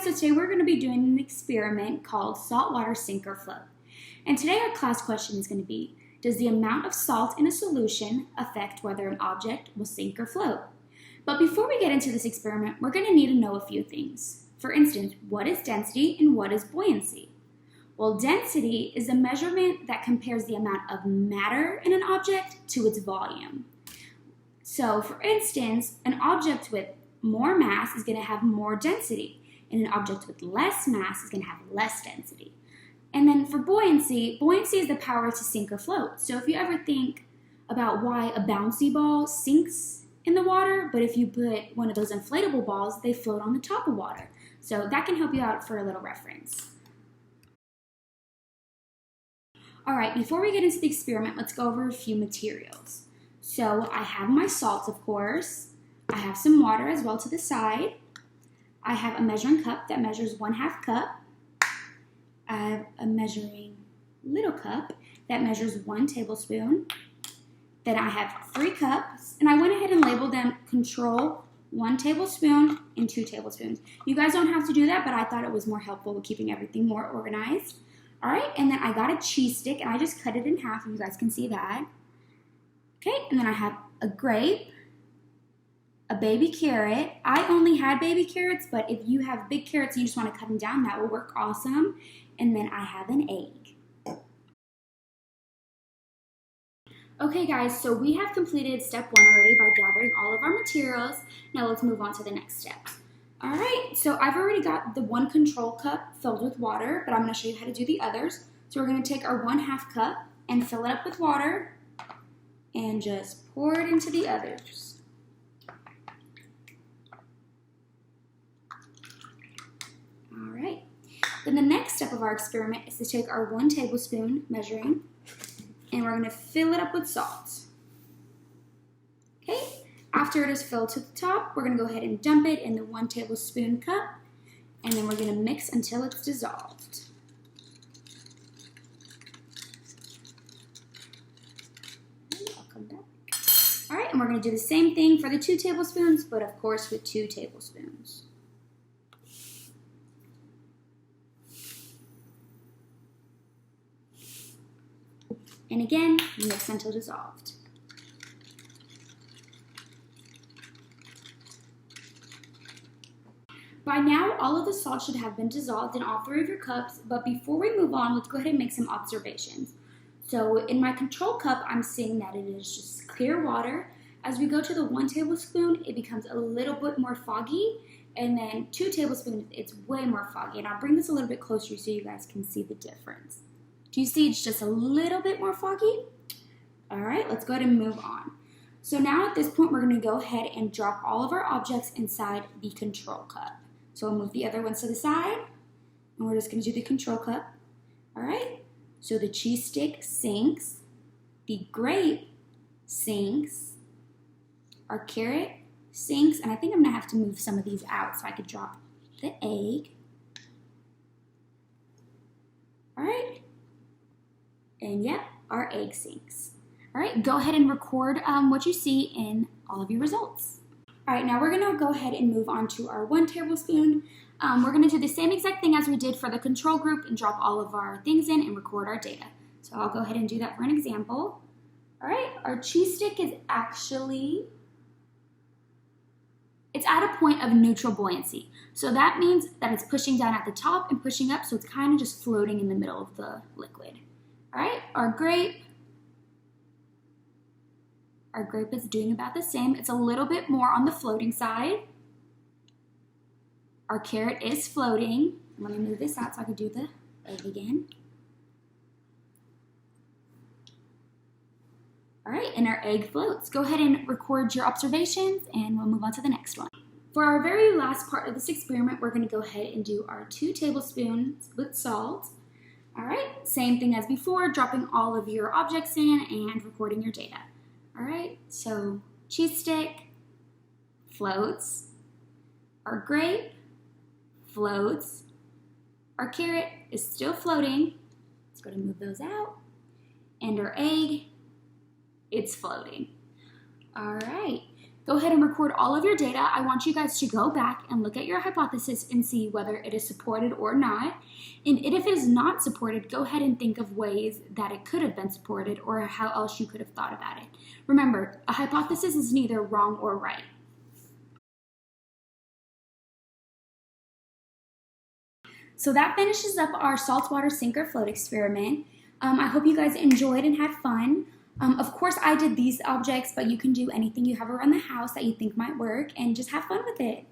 so today we're going to be doing an experiment called saltwater sink or float. And today our class question is going to be, does the amount of salt in a solution affect whether an object will sink or float? But before we get into this experiment, we're going to need to know a few things. For instance, what is density and what is buoyancy? Well, density is a measurement that compares the amount of matter in an object to its volume. So, for instance, an object with more mass is going to have more density, and an object with less mass is going to have less density. And then for buoyancy, buoyancy is the power to sink or float. So if you ever think about why a bouncy ball sinks in the water, but if you put one of those inflatable balls, they float on the top of water. So that can help you out for a little reference. All right, before we get into the experiment, let's go over a few materials. So I have my salts, of course. I have some water as well to the side. I have a measuring cup that measures 1/2 cup. I have a measuring little cup that measures 1 tablespoon. Then I have 3 cups, and I went ahead and labeled them control 1 tablespoon and 2 tablespoons. You guys don't have to do that, but I thought it was more helpful with keeping everything more organized. All right, and then I got a cheese stick, and I just cut it in half, you guys can see that. Okay, and then I have a grape, a baby carrot. I only had baby carrots, but if you have big carrots and you just want to cut them down, that will work awesome. And then I have an egg. Okay guys, so we have completed step 1 already by gathering all of our materials. Now let's move on to the next step. All right, so I've already got the 1 control cup filled with water, but I'm going to show you how to do the others. So we're going to take our 1/2 cup and fill it up with water and just pour it into the others. Then the next step of our experiment is to take our 1 tablespoon measuring, and we're going to fill it up with salt. Okay, after it is filled to the top, we're going to go ahead and dump it in the 1 tablespoon cup, and then we're going to mix until it's dissolved. I'll come back. All right, and we're going to do the same thing for the 2 tablespoons, but of course with 2 tablespoons. And again, mix until dissolved. By now, all of the salt should have been dissolved in all 3 of your cups, but before we move on, let's go ahead and make some observations. So in my control cup, I'm seeing that it is just clear water. As we go to the 1 tablespoon, it becomes a little bit more foggy, and then 2 tablespoons, it's way more foggy. And I'll bring this a little bit closer so you guys can see the difference. Do you see it's just a little bit more foggy? All right, let's go ahead and move on. So now at this point, we're going to go ahead and drop all of our objects inside the control cup. So we'll move the other ones to the side, and we're just going to do the control cup. All right, so the cheese stick sinks, the grape sinks, our carrot sinks, and I think I'm going to have to move some of these out so I could drop the egg. All right. And yep, our egg sinks. All right, go ahead and record what you see in all of your results. All right, now we're gonna go ahead and move on to our 1 tablespoon. We're gonna do the same exact thing as we did for the control group and drop all of our things in and record our data. So I'll go ahead and do that for an example. All right, our cheese stick is actually, it's at a point of neutral buoyancy. So that means that it's pushing down at the top and pushing up, so it's kind of just floating in the middle of the liquid. All right, our grape is doing about the same. It's a little bit more on the floating side. Our carrot is floating. I'm gonna move this out so I can do the egg again. All right, and our egg floats. Go ahead and record your observations and we'll move on to the next one. For our very last part of this experiment, we're gonna go ahead and do our 2 tablespoons with salt. All right, same thing as before, dropping all of your objects in and recording your data. All right, so cheese stick floats, our grape floats, our carrot is still floating. Let's go ahead and move those out. And our egg, it's floating. All right, Go ahead and record all of your data. I want you guys to go back and look at your hypothesis and see whether it is supported or not. And if it is not supported, go ahead and think of ways that it could have been supported or how else you could have thought about it. Remember, a hypothesis is neither wrong or right. So that finishes up our saltwater sink or float experiment. I hope you guys enjoyed and had fun. Of course, I did these objects, but you can do anything you have around the house that you think might work and just have fun with it.